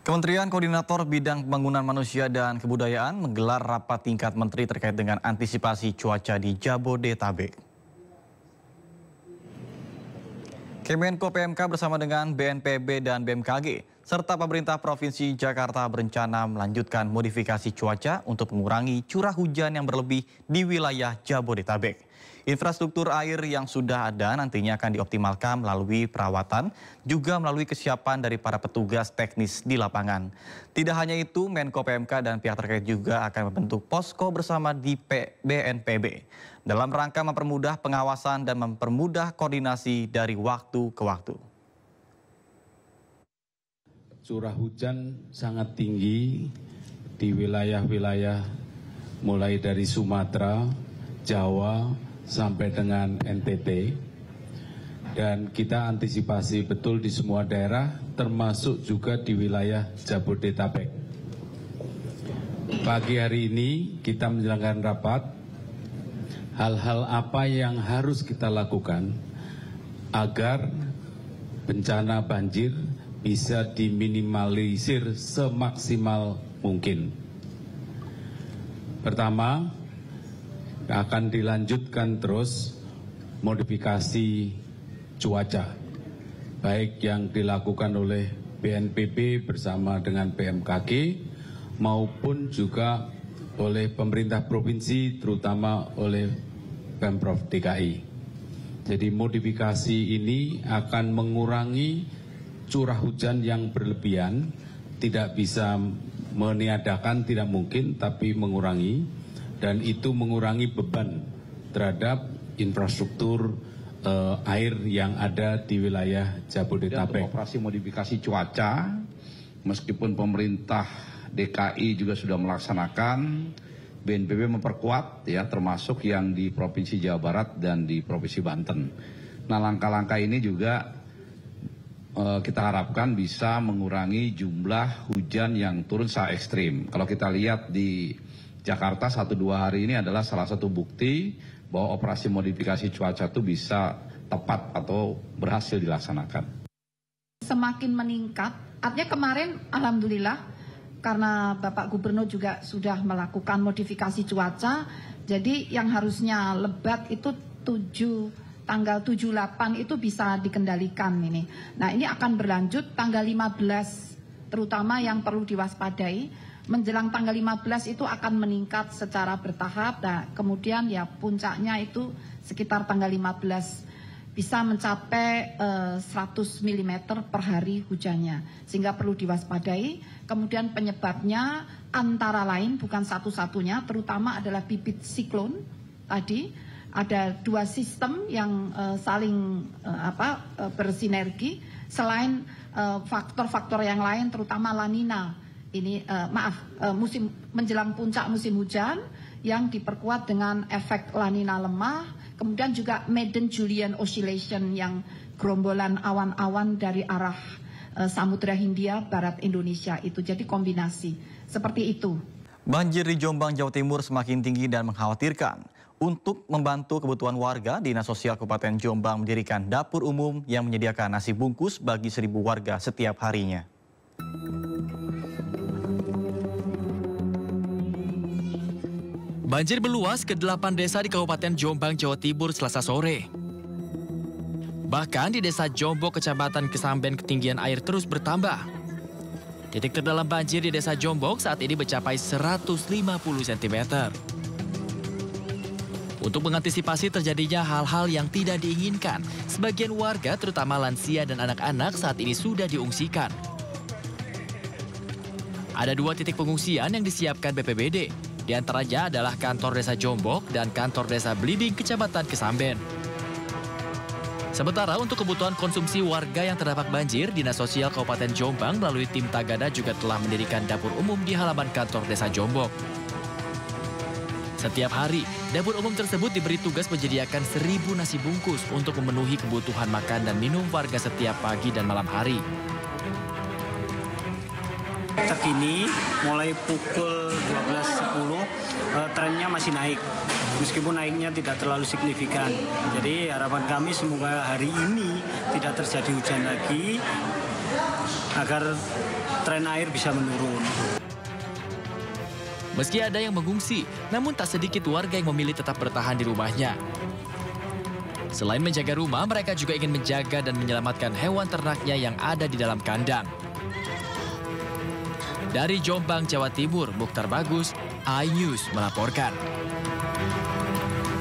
Kementerian Koordinator Bidang Pembangunan Manusia dan Kebudayaan menggelar rapat tingkat menteri terkait dengan antisipasi cuaca di Jabodetabek. Kemenko PMK bersama dengan BNPB dan BMKG serta pemerintah Provinsi Jakarta berencana melanjutkan modifikasi cuaca untuk mengurangi curah hujan yang berlebih di wilayah Jabodetabek. Infrastruktur air yang sudah ada nantinya akan dioptimalkan melalui perawatan, juga melalui kesiapan dari para petugas teknis di lapangan. Tidak hanya itu, Menko PMK dan pihak terkait juga akan membentuk posko bersama di BNPB dalam rangka mempermudah pengawasan dan mempermudah koordinasi dari waktu ke waktu. Curah hujan sangat tinggi di wilayah-wilayah mulai dari Sumatera, Jawa, sampai dengan NTT, dan kita antisipasi betul di semua daerah termasuk juga di wilayah Jabodetabek. Pagi hari ini kita menjalankan rapat hal-hal apa yang harus kita lakukan agar bencana banjir bisa diminimalisir semaksimal mungkin. Pertama, akan dilanjutkan terus modifikasi cuaca, baik yang dilakukan oleh BNPB bersama dengan BMKG maupun juga oleh pemerintah provinsi, terutama oleh Pemprov DKI. Jadi modifikasi ini akan mengurangi curah hujan yang berlebihan, tidak bisa meniadakan, tidak mungkin, tapi mengurangi. Dan itu mengurangi beban terhadap infrastruktur air yang ada di wilayah Jabodetabek. Untuk operasi modifikasi cuaca, meskipun pemerintah DKI juga sudah melaksanakan, BNPB memperkuat ya, termasuk yang di Provinsi Jawa Barat dan di Provinsi Banten. Nah, langkah-langkah ini juga kita harapkan bisa mengurangi jumlah hujan yang turun secara ekstrim. Kalau kita lihat di Jakarta 1-2 hari ini adalah salah satu bukti bahwa operasi modifikasi cuaca itu bisa tepat atau berhasil dilaksanakan. Semakin meningkat, artinya kemarin alhamdulillah karena Bapak Gubernur juga sudah melakukan modifikasi cuaca, jadi yang harusnya lebat itu tanggal 7-8 itu bisa dikendalikan ini. Nah, ini akan berlanjut tanggal 15 terutama yang perlu diwaspadai. Menjelang tanggal 15 itu akan meningkat secara bertahap. Nah, kemudian ya puncaknya itu sekitar tanggal 15 bisa mencapai 100 mm per hari hujannya. Sehingga perlu diwaspadai. Kemudian penyebabnya antara lain bukan satu-satunya, terutama adalah bibit siklon tadi. Ada dua sistem yang saling bersinergi. Selain faktor-faktor yang lain terutama La Nina. Ini musim menjelang puncak musim hujan yang diperkuat dengan efek La Nina lemah, kemudian juga Madden-Julian Oscillation yang gerombolan awan-awan dari arah Samudra Hindia Barat Indonesia itu, jadi kombinasi seperti itu. Banjir di Jombang, Jawa Timur semakin tinggi dan mengkhawatirkan. Untuk membantu kebutuhan warga, Dinas Sosial Kabupaten Jombang mendirikan dapur umum yang menyediakan nasi bungkus bagi 1.000 warga setiap harinya. Banjir meluas ke 8 desa di Kabupaten Jombang, Jawa Timur Selasa sore. Bahkan di desa Jombo, Kecamatan Kesamben, ketinggian air terus bertambah. Titik terdalam banjir di desa Jombok saat ini mencapai 150 cm. Untuk mengantisipasi terjadinya hal-hal yang tidak diinginkan, sebagian warga terutama lansia dan anak-anak saat ini sudah diungsikan. Ada 2 titik pengungsian yang disiapkan BPBD. Di antaranya adalah kantor desa Jombok dan kantor desa Bliding, Kecamatan Kesamben. Sementara untuk kebutuhan konsumsi warga yang terdampak banjir, Dinas Sosial Kabupaten Jombang melalui tim Tagada juga telah mendirikan dapur umum di halaman kantor desa Jombok. Setiap hari, dapur umum tersebut diberi tugas menyediakan 1.000 nasi bungkus untuk memenuhi kebutuhan makan dan minum warga setiap pagi dan malam hari. Terkini mulai pukul 12.10 trennya masih naik, meskipun naiknya tidak terlalu signifikan. Jadi harapan kami semoga hari ini tidak terjadi hujan lagi agar tren air bisa menurun. Meski ada yang mengungsi, namun tak sedikit warga yang memilih tetap bertahan di rumahnya. Selain menjaga rumah, mereka juga ingin menjaga dan menyelamatkan hewan ternaknya yang ada di dalam kandang. Dari Jombang, Jawa Timur, Mukhtar Bagus, iNews melaporkan.